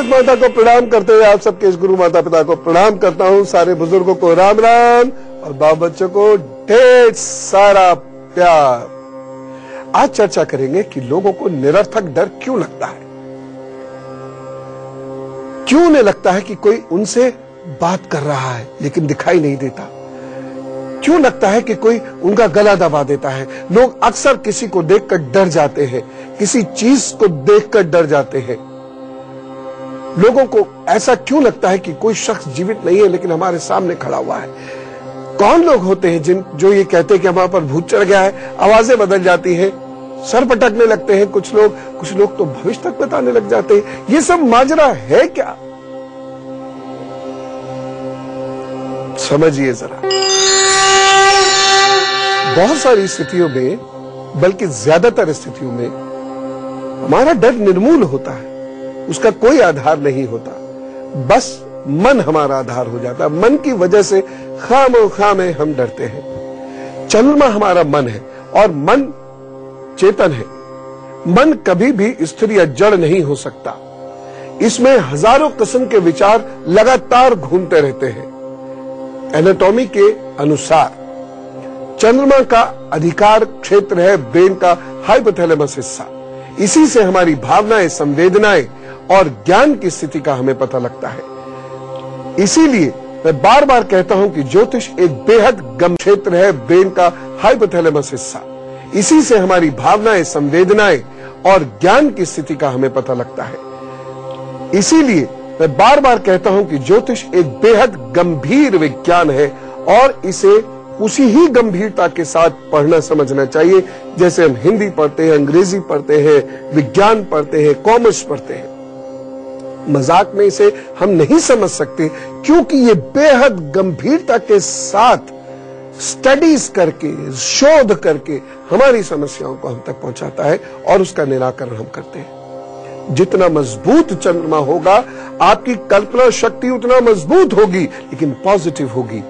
भारत माता को प्रणाम करते हुए आप सबके इस गुरु माता पिता को प्रणाम करता हूं। सारे बुजुर्गों को राम राम और बाल बच्चों को ढेर सारा प्यार। आज चर्चा करेंगे कि लोगों को निरर्थक डर क्यों लगता है। क्यों उन्हें लगता है कि कोई उनसे बात कर रहा है लेकिन दिखाई नहीं देता। क्यों लगता है कि कोई उनका गला दबा देता है। लोग अक्सर किसी को देखकर डर जाते हैं, किसी चीज को देखकर डर जाते हैं। लोगों को ऐसा क्यों लगता है कि कोई शख्स जीवित नहीं है लेकिन हमारे सामने खड़ा हुआ है। कौन लोग होते हैं जो ये कहते हैं कि हमारे पर भूत चढ़ गया है। आवाजें बदल जाती हैं, सर पटकने लगते हैं कुछ लोग तो भविष्य तक बताने लग जाते हैं। ये सब माजरा है क्या, समझिए जरा। बहुत सारी स्थितियों में, बल्कि ज्यादातर स्थितियों में हमारा डर निर्मूल होता है, उसका कोई आधार नहीं होता। बस मन हमारा आधार हो जाता है। मन की वजह से खामोखा में हम डरते हैं। चंद्रमा हमारा मन है और मन चेतन है। मन कभी भी स्थिर या जड़ नहीं हो सकता। इसमें हजारों किस्म के विचार लगातार घूमते रहते हैं। एनाटॉमी के अनुसार चंद्रमा का अधिकार क्षेत्र है ब्रेन का हाइपोथैलेमस हिस्सा। इसी से हमारी भावनाएं, संवेदनाएं और ज्ञान की स्थिति का हमें पता लगता है। इसीलिए मैं बार बार कहता हूं कि ज्योतिष एक बेहद गंभीर क्षेत्र है ब्रेन का हाइपोथैलेमस हिस्सा। इसी से हमारी भावनाएं, संवेदनाएं और ज्ञान की स्थिति का हमें पता लगता है। इसीलिए मैं बार बार कहता हूं कि ज्योतिष एक बेहद गंभीर विज्ञान है और इसे उसी ही गंभीरता के साथ पढ़ना समझना चाहिए जैसे हम हिंदी पढ़ते हैं, अंग्रेजी पढ़ते हैं, विज्ञान पढ़ते हैं, कॉमर्स पढ़ते हैं। मजाक में इसे हम नहीं समझ सकते क्योंकि ये बेहद गंभीरता के साथ स्टडीज करके, शोध करके हमारी समस्याओं को हम तक पहुंचाता है और उसका निराकरण हम करते हैं। जितना मजबूत चंद्रमा होगा, आपकी कल्पना शक्ति उतना मजबूत होगी, लेकिन पॉजिटिव होगी।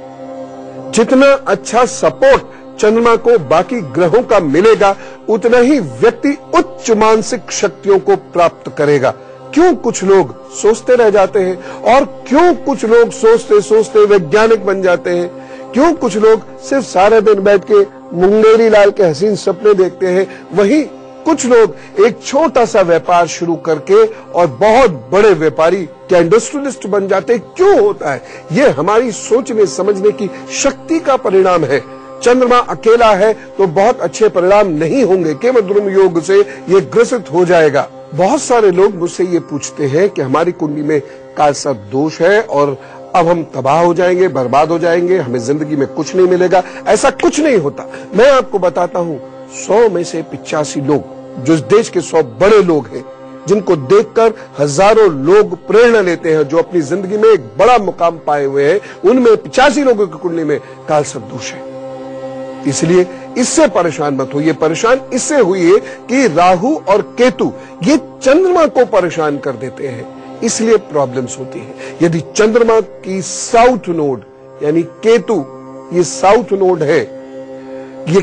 जितना अच्छा सपोर्ट चंद्रमा को बाकी ग्रहों का मिलेगा, उतना ही व्यक्ति उच्च मानसिक शक्तियों को प्राप्त करेगा। क्यों कुछ लोग सोचते रह जाते हैं और क्यों कुछ लोग सोचते सोचते वैज्ञानिक बन जाते हैं। क्यों कुछ लोग सिर्फ सारे दिन बैठ के मुंगेरी लाल के हसीन सपने देखते हैं, वहीं कुछ लोग एक छोटा सा व्यापार शुरू करके और बहुत बड़े व्यापारी क्या इंडस्ट्रियलिस्ट बन जाते हैं। क्यों होता है? ये हमारी सोचने समझने की शक्ति का परिणाम है। चंद्रमा अकेला है तो बहुत अच्छे परिणाम नहीं होंगे, केवल द्रुम योग से ये ग्रसित हो जाएगा। बहुत सारे लोग मुझसे ये पूछते हैं कि हमारी कुंडली में काल सर्प दोष है और अब हम तबाह हो जाएंगे, बर्बाद हो जाएंगे, हमें जिंदगी में कुछ नहीं मिलेगा। ऐसा कुछ नहीं होता। मैं आपको बताता हूं, 100 में से 85 लोग, जो इस देश के 100 बड़े लोग हैं, जिनको देखकर हजारों लोग प्रेरणा लेते हैं, जो अपनी जिंदगी में एक बड़ा मुकाम पाए हुए हैं, उनमें 85 लोगों की कुंडली में काल सर्प दोष है। इसलिए इससे परेशान मत होइए। परेशान इससे हुई कि राहु और केतु ये चंद्रमा को परेशान कर देते हैं, इसलिए प्रॉब्लम्स होती हैं। यदि चंद्रमा की साउथ नोड यानी केतु, ये साउथ नोड है, ये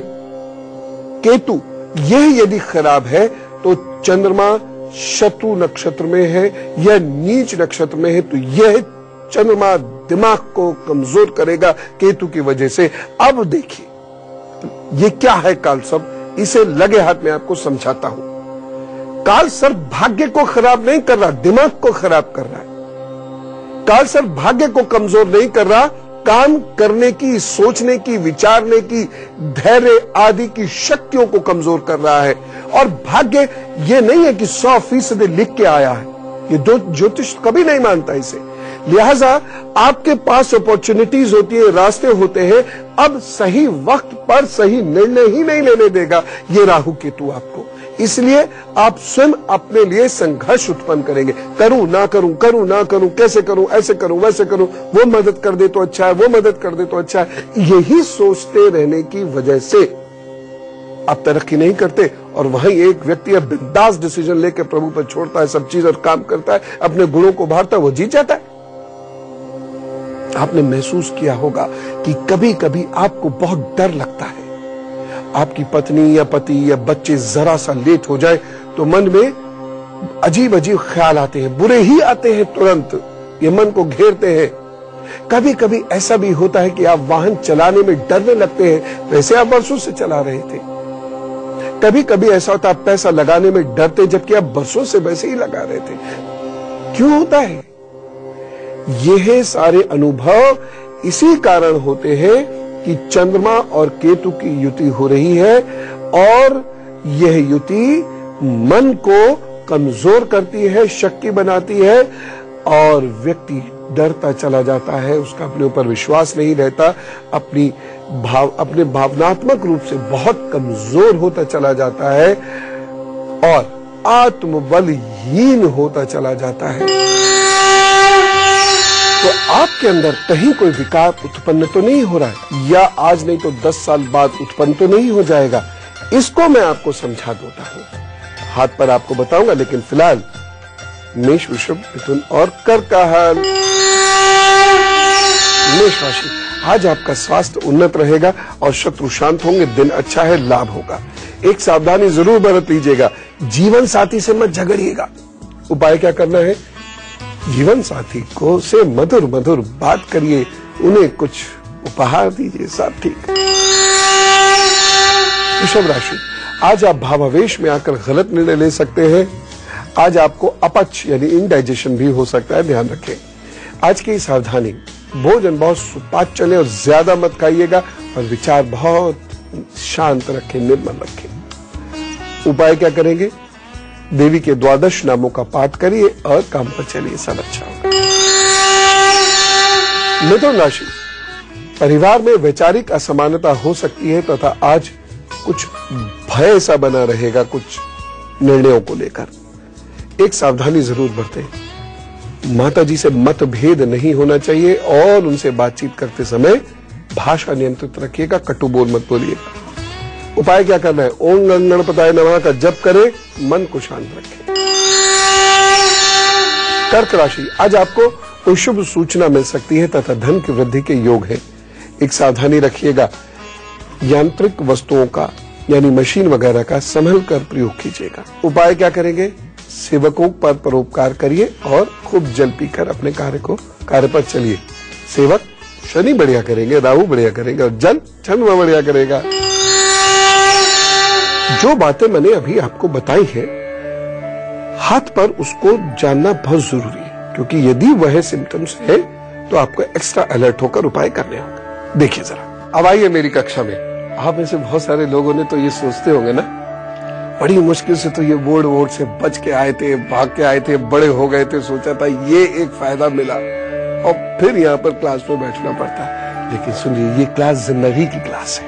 केतु यह यदि खराब है तो चंद्रमा शत्रु नक्षत्र में है या नीच नक्षत्र में है, तो यह चंद्रमा दिमाग को कमजोर करेगा केतु की वजह से। अब देखिए ये क्या है काल सर्प, इसे लगे हाथ में आपको समझाता हूं। काल सर्प भाग्य को खराब नहीं कर रहा, दिमाग को खराब कर रहा है। काल सर्प भाग्य को कमजोर नहीं कर रहा, काम करने की, सोचने की, विचारने की, धैर्य आदि की शक्तियों को कमजोर कर रहा है। और भाग्य ये नहीं है कि 100% लिख के आया है, ये दो ज्योतिष कभी नहीं मानता इसे। लिहाजा आपके पास अपॉर्चुनिटीज होती है, रास्ते होते हैं, अब सही वक्त पर सही निर्णय ही नहीं लेने देगा ये राहु केतु आपको। इसलिए आप स्वयं अपने लिए संघर्ष उत्पन्न करेंगे। करूं ना करूं, करूं ना करूं, कैसे करूं, ऐसे करूं, वैसे करूं, वो मदद कर दे तो अच्छा है, वो मदद कर दे तो अच्छा है। यही सोचते रहने की वजह से आप तरक्की नहीं करते और वहीं एक व्यक्ति अब बिंदास डिसीजन लेकर प्रभु पर छोड़ता है सब चीज और काम करता है, अपने गुणों को उभारता है, वो जीत जाता है। आपने महसूस किया होगा कि कभी कभी आपको बहुत डर लगता है। आपकी पत्नी या पति या बच्चे जरा सा लेट हो जाए तो मन में अजीब अजीब ख्याल आते हैं, बुरे ही आते हैं तुरंत, ये मन को घेरते हैं। कभी कभी ऐसा भी होता है कि आप वाहन चलाने में डरने लगते हैं, वैसे आप बरसों से चला रहे थे। कभी कभी ऐसा होता है आप पैसा लगाने में डरते, जबकि आप बरसों से वैसे ही लगा रहे थे। क्यों होता है? यह सारे अनुभव इसी कारण होते हैं कि चंद्रमा और केतु की युति हो रही है, और यह युति मन को कमजोर करती है, शक्की बनाती है, और व्यक्ति डरता चला जाता है, उसका अपने ऊपर विश्वास नहीं रहता, अपने भावनात्मक रूप से बहुत कमजोर होता चला जाता है और आत्मबलहीन होता चला जाता है। तो आपके अंदर कहीं कोई विकार उत्पन्न तो नहीं हो रहा है, या आज नहीं तो 10 साल बाद उत्पन्न तो नहीं हो जाएगा। इसको मैं आपको समझा देता हूं, हाथ पर आपको बताऊंगा, लेकिन फिलहाल मेष, वृषभ, मिथुन और कर्क का हाल। मेष राशि, आज आपका स्वास्थ्य उन्नत रहेगा और शत्रु शांत होंगे, दिन अच्छा है, लाभ होगा। एक सावधानी जरूर बरत लीजिएगा, जीवन साथी से मत झगड़िएगा। उपाय क्या करना है? जीवन साथी को से मधुर मधुर बात करिए, उन्हें कुछ उपहार दीजिए, सब ठीक। वृषभ राशि, आज आप भावावेश में आकर गलत निर्णय ले सकते हैं। आज आपको अपच यानी इंडाइजेशन भी हो सकता है, ध्यान रखें। आज की सावधानी, भोजन बहुत सुपाच्य चले और ज्यादा मत खाइएगा, और विचार बहुत शांत रखें, निर्मल रखें। उपाय क्या करेंगे? देवी के 12 नामों का पाठ करिए और काम पर चलिए, सब अच्छा होगा। मिथुन राशि, परिवार में वैचारिक असमानता हो सकती है तथा आज कुछ भय सा बना रहेगा कुछ निर्णयों को लेकर। एक सावधानी जरूर बरतें, माताजी से मतभेद नहीं होना चाहिए और उनसे बातचीत करते समय भाषा नियंत्रित रखिएगा, कटु बोल मत बोलिएगा। उपाय क्या करना है? ओम गण गणपताय नमः का जप करें, मन को शांत रखें। कर्क राशि, आज आपको कोई शुभ सूचना मिल सकती है तथा धन की वृद्धि के योग है। एक सावधानी रखिएगा, यांत्रिक वस्तुओं का यानी मशीन वगैरह का संभल कर प्रयोग कीजिएगा। उपाय क्या करेंगे? सेवकों पर परोपकार करिए और खूब जल पीकर अपने कार्य पर चलिए। सेवक शनि बढ़िया करेंगे, राहु बढ़िया करेंगे और जल चंद्रमा बढ़िया करेगा। जो बातें मैंने अभी आपको बताई है, हाथ पर उसको जानना बहुत जरूरी है, क्योंकि यदि वह सिम्टम्स है तो आपको एक्स्ट्रा अलर्ट होकर उपाय करने होंगे। देखिए जरा, अब आइए मेरी कक्षा में। आप में से बहुत सारे लोगों ने तो ये सोचते होंगे ना, बड़ी मुश्किल से तो ये बोर्ड से बच के आए थे, भाग के आए थे, बड़े हो गए थे, सोचा था ये एक फायदा मिला और फिर यहाँ पर क्लास में बैठना पड़ता। लेकिन सुनिए, ये क्लास जिंदगी की क्लास है।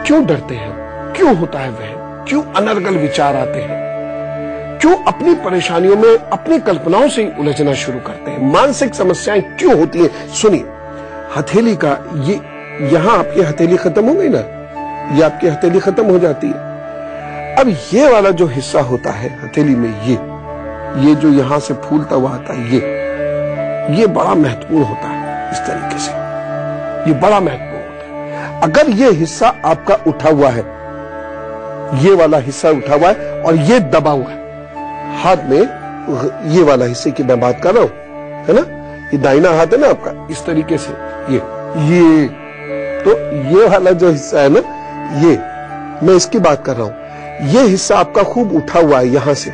क्यों डरते हैं? क्यों होता है वह? क्यों अनर्गल विचार आते हैं? क्यों अपनी परेशानियों में अपनी कल्पनाओं से ही उलझना शुरू करते हैं? मानसिक समस्याएं क्यों होती हैं? सुनिए, हथेली का ये, यहां आपकी हथेली खत्म हो गई ना, ये आपकी हथेली खत्म हो जाती है। अब ये वाला जो हिस्सा होता है हथेली में, ये जो यहां से फूलता हुआ आता है, ये बड़ा महत्वपूर्ण होता है। इस तरीके से ये बड़ा महत्वपूर्ण होता है। अगर ये हिस्सा आपका उठा हुआ है, ये वाला हिस्सा उठा हुआ है और ये दबा हुआ है हाथ में, ये वाला हिस्से की मैं बात कर रहा हूं, है ना, ये दाहिना हाथ है ना आपका, इस तरीके से ये तो ये वाला जो हिस्सा है ना, ये मैं इसकी बात कर रहा हूं। ये हिस्सा आपका खूब उठा हुआ है यहां से,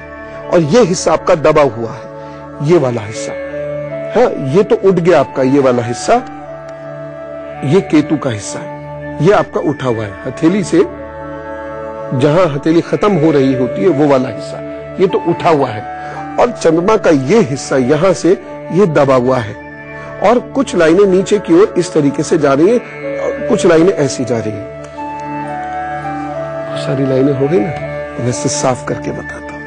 और ये हिस्सा आपका दबा हुआ है, ये वाला हिस्सा। हाँ, ये तो उठ गया आपका, ये वाला हिस्सा, ये केतु का हिस्सा है, ये आपका उठा हुआ है हथेली से, जहां हथेली खत्म हो रही होती है वो वाला हिस्सा, ये तो उठा हुआ है। और चंद्रमा का ये हिस्सा यहां से ये दबा हुआ है, और कुछ लाइनें नीचे की ओर इस तरीके से जा रही है, कुछ लाइनें ऐसी जा रही है। सारी लाइनें हो गई ना, वैसे साफ करके बताता हूं।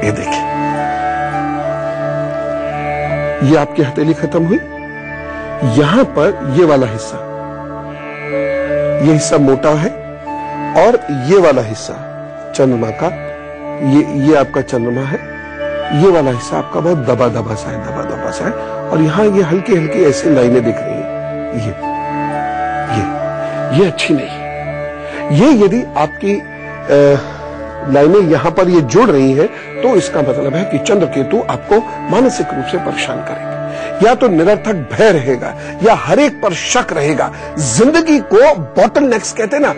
ये देखिए, ये आपकी हथेली खत्म हुई, यहां पर ये वाला हिस्सा, ये हिस्सा मोटा है, और ये वाला हिस्सा चंद्रमा का, ये आपका चंद्रमा है, ये वाला हिस्सा आपका बहुत दबा दबा सा है, और यहां ये हल्की हल्की ऐसी लाइनें दिख रही है। ये अच्छी नहीं है। ये यदि आपकी लाइनें यहां पर ये जुड़ रही हैं तो इसका मतलब है कि चंद्र केतु आपको मानसिक रूप से परेशान करेंगे, या तो निरर्थक भय रहेगा या हर एक पर शक रहेगा। जिंदगी को बॉटलनेक्स कहते हैं ना,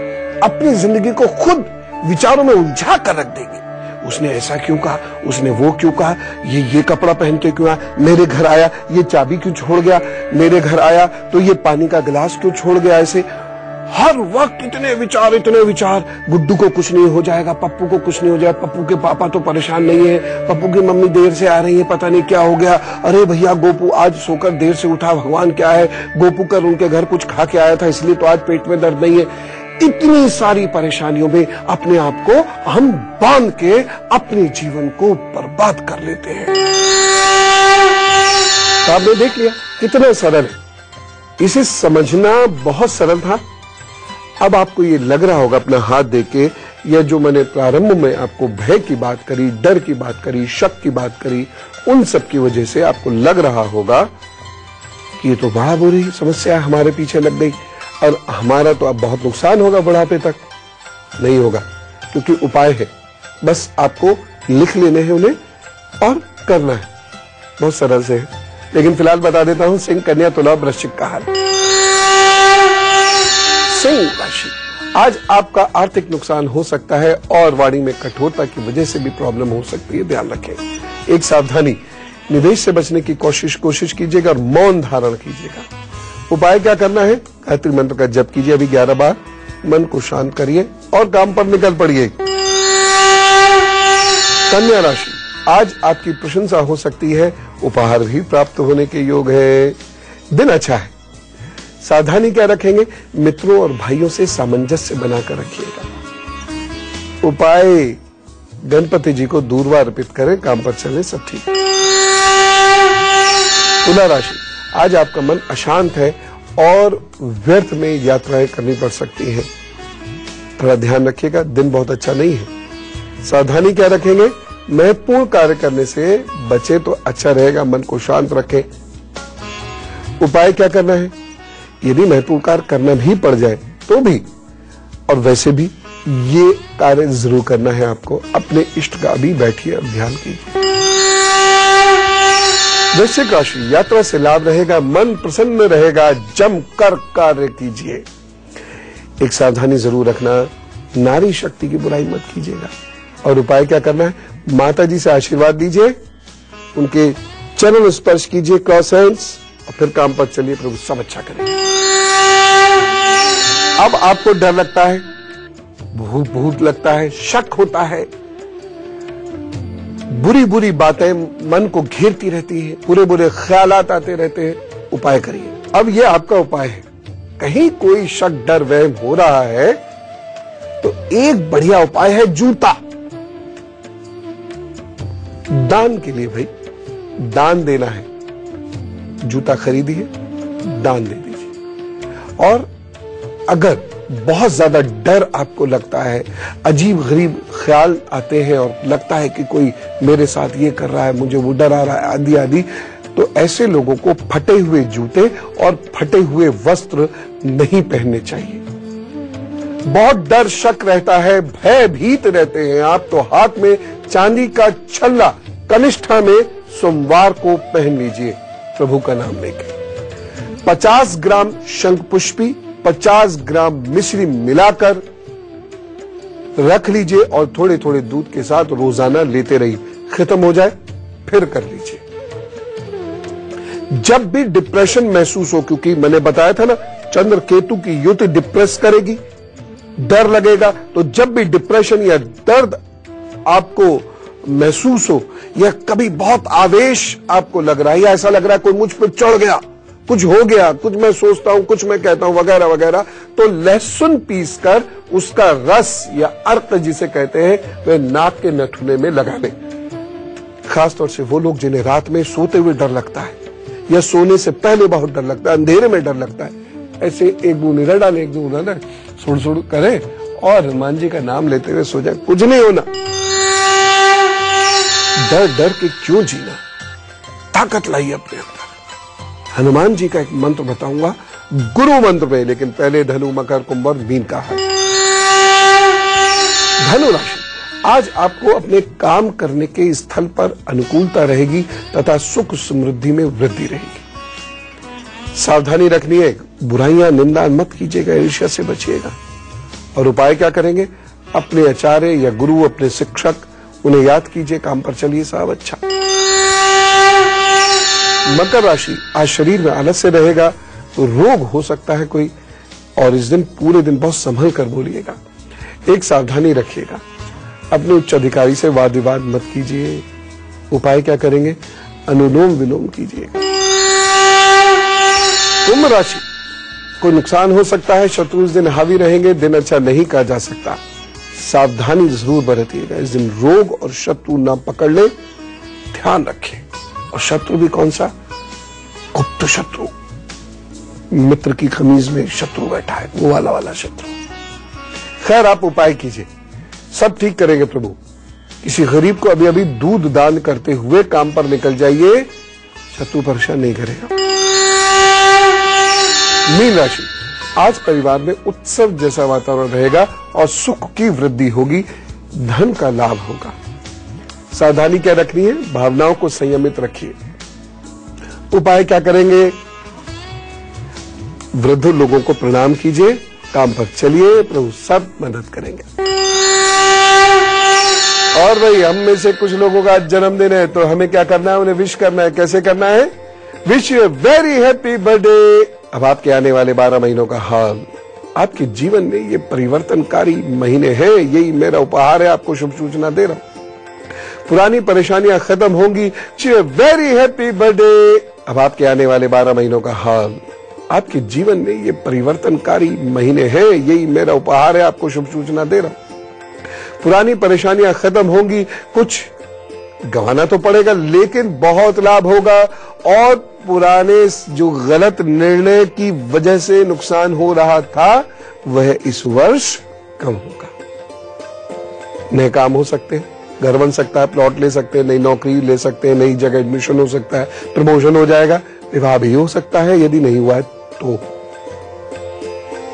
अपनी जिंदगी को खुद विचारों में उलझा कर रख देंगे। उसने ऐसा क्यों कहा, उसने वो क्यों कहा, ये कपड़ा पहन के क्यों आया, मेरे घर आया ये चाबी क्यों छोड़ गया, मेरे घर आया तो ये पानी का गिलास क्यों छोड़ गया। ऐसे हर वक्त इतने विचार। गुड्डू को कुछ नहीं हो जाएगा, पप्पू को कुछ नहीं हो जाएगा, पप्पू के पापा तो परेशान नहीं है, पप्पू की मम्मी देर से आ रही है, पता नहीं क्या हो गया। अरे भैया गोपू आज सोकर देर से उठा, भगवान क्या है, गोपू कर उनके घर कुछ खा के आया था इसलिए तो आज पेट में दर्द नहीं है। इतनी सारी परेशानियों में अपने आप को हम बांध के अपने जीवन को बर्बाद कर लेते हैं। तो आपने देख लिया कितना सरल है, इसे समझना बहुत सरल था। अब आपको ये लग रहा होगा अपना हाथ देके, या जो मैंने प्रारंभ में आपको भय की बात करी, डर की बात करी, शक की बात करी, उन सब की वजह से आपको लग रहा होगा कि ये तो बड़ा बुरी समस्या हमारे पीछे लग गई और हमारा तो अब बहुत नुकसान होगा बुढ़ापे तक। नहीं होगा, क्योंकि उपाय है, बस आपको लिख लेने हैं उन्हें और करना है, बहुत सरल से है। लेकिन फिलहाल बता देता हूं सिंह, कन्या, तुला, वृश्चिक का हाल। सिंह राशि, आज आपका आर्थिक नुकसान हो सकता है और वाणी में कठोरता की वजह से भी प्रॉब्लम हो सकती है, ध्यान रखें। एक सावधानी, निवेश से बचने की कोशिश कीजिएगा और मौन धारण कीजिएगा। उपाय क्या करना है, गायत्री मंत्र का जप कीजिए अभी 11 बार, मन को शांत करिए और काम पर निकल पड़िए। कन्या राशि, आज आपकी प्रशंसा हो सकती है, उपहार भी प्राप्त होने के योग है, दिन अच्छा है। सावधानी क्या रखेंगे, मित्रों और भाइयों से सामंजस्य बनाकर रखिएगा। उपाय, गणपति जी को दूर्वा अर्पित करें, काम पर चले, सब ठीक। तुला राशि, आज आपका मन अशांत है और व्यर्थ में यात्राएं करनी पड़ सकती हैं, थोड़ा ध्यान रखिएगा, दिन बहुत अच्छा नहीं है। सावधानी क्या रखेंगे, महत्वपूर्ण कार्य करने से बचे तो अच्छा रहेगा, मन को शांत रखें। उपाय क्या करना है, यदि महत्वपूर्ण कार्य करना भी पड़ जाए तो भी, और वैसे भी ये कार्य जरूर करना है आपको, अपने इष्ट का भी बैठिए और ध्यान कीजिए। वृश्चिक राशि, यात्रा से लाभ रहेगा, मन प्रसन्न रहेगा, जमकर कार्य कीजिए। एक सावधानी जरूर रखना, नारी शक्ति की बुराई मत कीजिएगा। और उपाय क्या करना है, माता जी से आशीर्वाद लीजिए, उनके चरण स्पर्श कीजिए, क्रॉस हैंड्स, और फिर काम पर चलिए, प्रभु सब अच्छा करेंगे। अब आपको डर लगता है, भूत लगता है, शक होता है, बुरी बातें मन को घेरती रहती है, बुरे ख्यालात आते रहते हैं, उपाय करिए। अब ये आपका उपाय है, कहीं कोई शक डर वहम हो रहा है तो एक बढ़िया उपाय है जूता। दान के लिए भाई, दान देना है, जूता खरीदिए, दान दे दीजिए। और अगर बहुत ज्यादा डर आपको लगता है, अजीब गरीब ख्याल आते हैं और लगता है कि कोई मेरे साथ ये कर रहा है, मुझे वो डर आ रहा है, आदि आदि, तो ऐसे लोगों को फटे हुए जूते और फटे हुए वस्त्र नहीं पहनने चाहिए। बहुत डर शक रहता है, भयभीत रहते हैं आप, तो हाथ में चांदी का छल्ला कनिष्ठा में सोमवार को पहन लीजिए, प्रभु का नाम लेकर। 50 ग्राम शंखपुष्पी, 50 ग्राम मिश्री मिलाकर रख लीजिए और थोड़े थोड़े दूध के साथ रोजाना लेते रहिए, खत्म हो जाए फिर कर लीजिए। जब भी डिप्रेशन महसूस हो, क्योंकि मैंने बताया था ना चंद्र केतु की युति डिप्रेस करेगी, डर लगेगा, तो जब भी डिप्रेशन या दर्द आपको महसूस हो, या कभी बहुत आवेश आपको लग रहा है, या ऐसा लग रहा है कोई मुझ पर चढ़ गया, कुछ हो गया, कुछ मैं सोचता हूं, कुछ मैं कहता हूं, वगैरह वगैरह, तो लहसुन पीसकर उसका रस या अर्क जिसे कहते हैं, वह नाक के नथुने में लगा लें। खासतौर से वो लोग जिन्हें रात में सोते हुए डर लगता है या सोने से पहले बहुत डर लगता है, अंधेरे में डर लगता है, ऐसे एक बूंद निगल डाले, एक बूंद ना सुड़ करें और हनुमान जी का नाम लेते हुए सो जाए, कुछ नहीं होना। डर के क्यों जीना, ताकत लाइए अपने अंदर। हनुमान जी का एक मंत्र बताऊंगा, गुरु मंत्र में, लेकिन पहले धनु, मकर, कुंभ और मीन का है। धनु राशि, आज आपको अपने काम करने के स्थल पर अनुकूलता रहेगी तथा सुख समृद्धि में वृद्धि रहेगी। सावधानी रखनी है, बुराइयां निंदा मत कीजिएगा, ईर्ष्या से बचिएगा। और उपाय क्या करेंगे? अपने आचार्य या गुरु, अपने शिक्षक, उन्हें याद कीजिए, काम पर चलिए साहब। अच्छा। मकर राशि, आज शरीर में आलस्य रहेगा, रोग हो सकता है कोई, और इस दिन पूरे दिन बहुत संभल कर बोलिएगा। एक सावधानी रखिएगा, अपने उच्च अधिकारी से वाद विवाद मत कीजिए। उपाय क्या करेंगे? अनुलोम विलोम कीजिएगा। कुंभ राशि, कोई नुकसान हो सकता है, शत्रु इस दिन हावी रहेंगे, दिन अच्छा नहीं कहा जा सकता, सावधानी जरूर बरतिएगा। इस दिन रोग और शत्रु ना पकड़ ले, ध्यान रखें। और शत्रु भी कौन सा? गुप्त शत्रु, मित्र की खमीज में शत्रु बैठा है, वो वाला शत्रु। खैर, आप उपाय कीजिए, सब ठीक करेंगे प्रभु। किसी गरीब को अभी अभी दूध दान करते हुए काम पर निकल जाइए, शत्रु परेशान नहीं करेगा। मीन राशि, आज परिवार में उत्सव जैसा वातावरण रहेगा और सुख की वृद्धि होगी, धन का लाभ होगा। सावधानी क्या रखनी है? भावनाओं को संयमित रखिए। उपाय क्या करेंगे? वृद्ध लोगों को प्रणाम कीजिए, काम पर चलिए, प्रभु सब मदद करेंगे। और भाई, हम में से कुछ लोगों का जन्मदिन है, तो हमें क्या करना है? उन्हें विश करना है। कैसे करना है? Wish you very happy birthday. अब आपके आने वाले 12 महीनों का हाल, आपके जीवन में ये परिवर्तनकारी महीने हैं, यही मेरा उपहार है, आपको शुभ सूचना दे रहा हूं। पुरानी परेशानियां खत्म होंगी। Very happy birthday. अब आपके आने वाले 12 महीनों का हाल, आपके जीवन में ये परिवर्तनकारी महीने हैं, यही मेरा उपहार है, आपको शुभ सूचना दे रहा हूं। पुरानी परेशानियां खत्म होंगी, कुछ गंवाना तो पड़ेगा लेकिन बहुत लाभ होगा, और पुराने जो गलत निर्णय की वजह से नुकसान हो रहा था वह इस वर्ष कम होगा। नए काम हो सकते हैं, घर बन सकता है, प्लॉट ले सकते हैं, नई नौकरी ले सकते हैं, नई जगह एडमिशन हो सकता है, प्रमोशन हो जाएगा, विवाह भी हो सकता है, यदि नहीं हुआ है तो।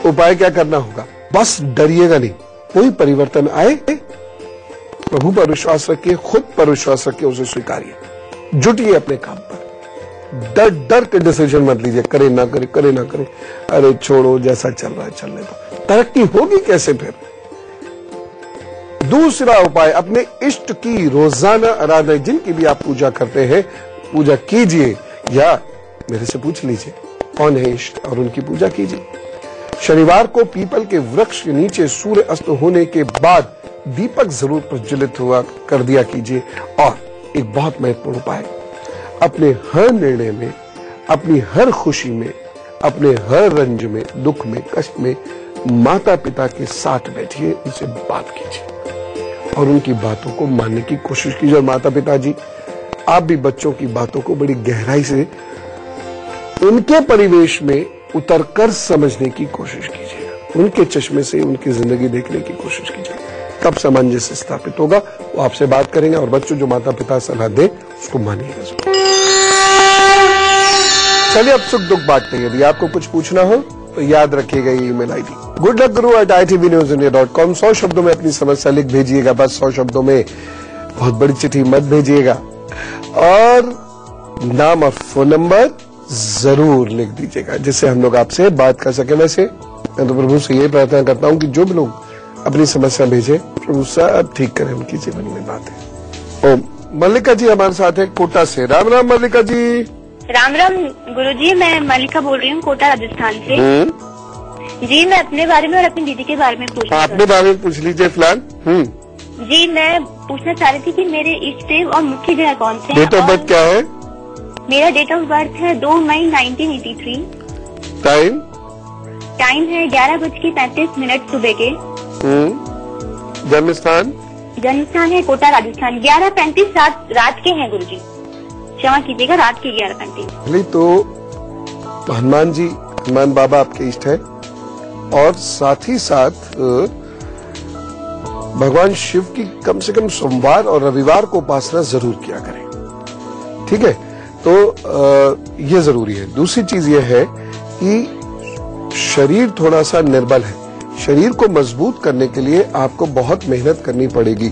उपाय क्या करना होगा? बस डरिएगा नहीं, कोई परिवर्तन आए, प्रभु पर विश्वास रखिए, खुद पर विश्वास रखिए, उसे स्वीकारिए, जुटिए अपने काम पर। डर के डिसीजन मत लीजिए, करे ना करे, अरे छोड़ो, जैसा चल रहा है चलने दो। तरक्की होगी कैसे फिर? दूसरा उपाय, अपने इष्ट की रोजाना आराधना, जिनकी भी आप पूजा करते हैं, पूजा कीजिए, या मेरे से पूछ लीजिए कौन है इष्ट, और उनकी पूजा कीजिए। शनिवार को पीपल के वृक्ष के नीचे सूर्य अस्त होने के बाद दीपक जरूर प्रज्वलित हुआ कर दिया कीजिए। और एक बहुत महत्वपूर्ण उपाय, अपने हर निर्णय में, अपनी हर खुशी में, अपने हर रंज में, दुख में, कष्ट में माता पिता के साथ बैठिए, उनसे बात कीजिए और उनकी बातों को मानने की कोशिश कीजिए। और माता पिता जी, आप भी बच्चों की बातों को बड़ी गहराई से उनके परिवेश में उतरकर समझने की कोशिश कीजिएगा, उनके चश्मे से उनकी जिंदगी देखने की कोशिश कीजिएगा। तब सामंजस्य स्थापित होगा, वो आपसे बात करेंगे। और बच्चों, जो माता पिता सलाह दे उसको मानिएगा। चलिए, अब सुख दुख बांटते हैं। यदि आपको कुछ पूछना हो तो याद रखिएगा ये ईमेल आईडी goodluckguru@itv-news.com। 100 शब्दों में अपनी समस्या लिख भेजिएगा, बस 100 शब्दों में, बहुत बड़ी चिट्ठी मत भेजिएगा। और नाम और फोन नंबर जरूर लिख दीजिएगा, जिससे हम लोग आपसे बात कर सके। वैसे मैं तो प्रभु से ये प्रार्थना करता हूँ कि जो भी लोग अपनी समस्या भेजे, प्रभु सब ठीक करें उनकी जीवन में बातें। ओम। मल्लिका जी हमारे साथ है कोटा से। राम राम मल्लिका जी। राम राम गुरुजी, मैं मल्लिका बोल रही हूँ कोटा राजस्थान से। जी, मैं अपने बारे में और अपनी दीदी के बारे में पूछना। अपने बारे में पूछ लीजिए फिलहाल। जी, मैं पूछना चाह रही थी कि मेरे इष्ट देव और मुख्य ग्रह कौन से हैं। डेट ऑफ बर्थ क्या है? मेरा डेट ऑफ बर्थ है 2 मई 1983। टाइम है 11:35 सुबह के। जन्म स्थान है कोटा राजस्थान। 11:35 रात के हैं गुरुजी, क्षमा कीजिएगा, रात के 11:35। तो हनुमान जी, हनुमान बाबा आपके इष्ट है, और साथ ही साथ भगवान शिव की कम से कम सोमवार और रविवार को उपासना जरूर किया करें। ठीक है, तो ये जरूरी है। दूसरी चीज ये है कि शरीर थोड़ा सा निर्बल है, शरीर को मजबूत करने के लिए आपको बहुत मेहनत करनी पड़ेगी।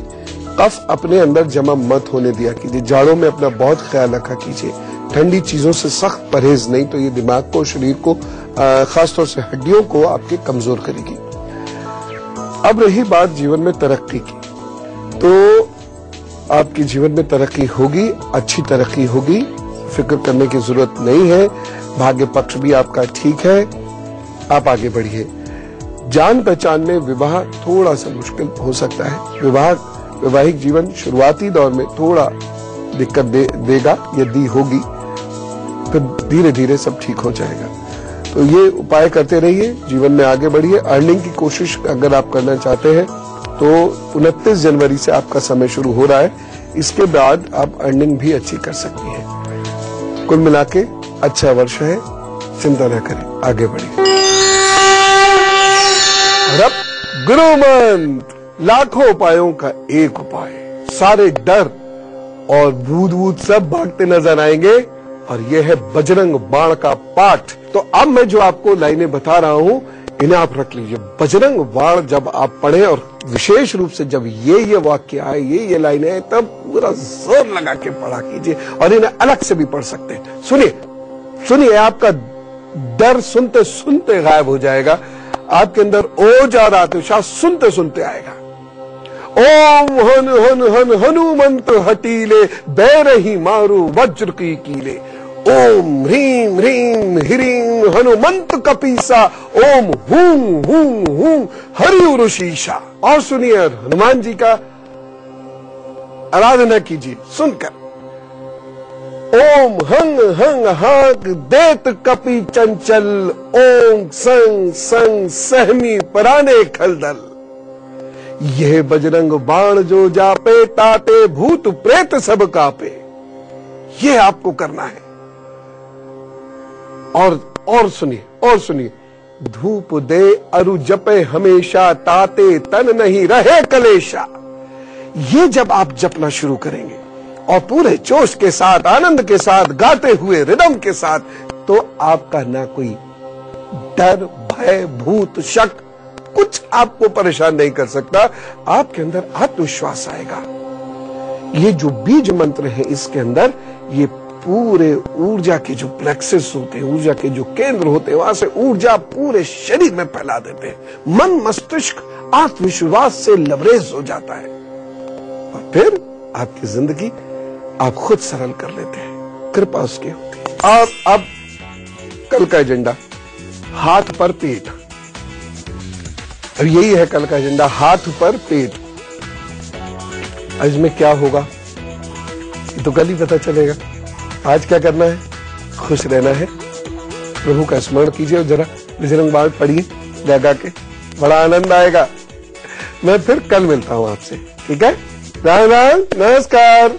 कफ अपने अंदर जमा मत होने दिया कीजिए। जाड़ों में अपना बहुत ख्याल रखा कीजिए। ठंडी चीजों से सख्त परहेज, नहीं तो ये दिमाग को, शरीर को, खासतौर से हड्डियों को आपके कमजोर करेगी। अब रही बात जीवन में तरक्की की, तो आपके जीवन में तरक्की होगी, अच्छी तरक्की होगी, फिक्र करने की जरूरत नहीं है। भाग्य पक्ष भी आपका ठीक है, आप आगे बढ़िए। जान पहचान में विवाह थोड़ा सा मुश्किल हो सकता है। वैवाहिक जीवन शुरुआती दौर में थोड़ा दिक्कत देगा, यदि होगी, फिर धीरे धीरे सब ठीक हो जाएगा। तो ये उपाय करते रहिए, जीवन में आगे बढ़िए। अर्निंग की कोशिश अगर आप करना चाहते हैं तो 29 जनवरी से आपका समय शुरू हो रहा है। इसके बाद आप अर्निंग भी अच्छी कर सकती हैं। कुल मिला के अच्छा वर्ष है, चिंता न करें, आगे बढ़िए। और अब गुरु मंत्र, लाखों उपायों का एक उपाय, सारे डर और भूत सब भागते नजर आएंगे, और यह है बजरंग बाण का पाठ। तो अब मैं जो आपको लाइनें बता रहा हूं, इन्हें आप रख लीजिए। बजरंग बाण जब आप पढ़ें, और विशेष रूप से जब ये वाक्य आए, ये लाइनें आए, तब पूरा जोर लगा के पढ़ा कीजिए, और इन्हें अलग से भी पढ़ सकते हैं। सुनिए, आपका डर सुनते सुनते गायब हो जाएगा। आपके अंदर ओज और आत्मविश्वास सुनते सुनते आएगा। ओम हन हन हन हनुमंत हटीले, बैरही मारू वज्र की कीले। ओम ह्रीम ह्रीम ह्रीम हनुमंत कपीसा, ओम हूं हूं हूं हरि ऋषिशा। और सुनिए, हनुमान जी का आराधना कीजिए सुनकर। ओम हंग हंग हाक देत कपि चंचल, ओम संग संग सहमी पराने खलदल। यह बजरंग बाण जो जापे, ताते भूत प्रेत सब कापे। यह आपको करना है। और सुनिए, धूप दे अरु जपे हमेशा, ताते तन नहीं रहे कलेशा। ये जब आप जपना शुरू करेंगे और पूरे जोश के साथ, आनंद के साथ, गाते हुए रिदम के साथ, तो आपका ना कोई डर, भय, भूत, शक कुछ आपको परेशान नहीं कर सकता। आपके अंदर आत्मविश्वास आएगा। ये जो बीज मंत्र है, इसके अंदर ये पूरे ऊर्जा के जो प्लेक्सेस होते हैं, ऊर्जा के जो केंद्र होते हैं, वहां से ऊर्जा पूरे शरीर में फैला देते हैं। मन, मस्तिष्क आत्मविश्वास से लबरेज हो जाता है, और फिर आपकी जिंदगी आप खुद सरल कर लेते हैं, कृपा उसकी होती है। और अब कल का एजेंडा, हाथ पर पेट। अब यही है कल का एजेंडा, हाथ पर पेट। इसमें क्या होगा ये तो कल ही पता चलेगा। आज क्या करना है? खुश रहना है, प्रभु का स्मरण कीजिए, और जरा बजरंग बाण पढ़िए लगा के, बड़ा आनंद आएगा। मैं फिर कल मिलता हूं आपसे, ठीक है? राम राम, नमस्कार।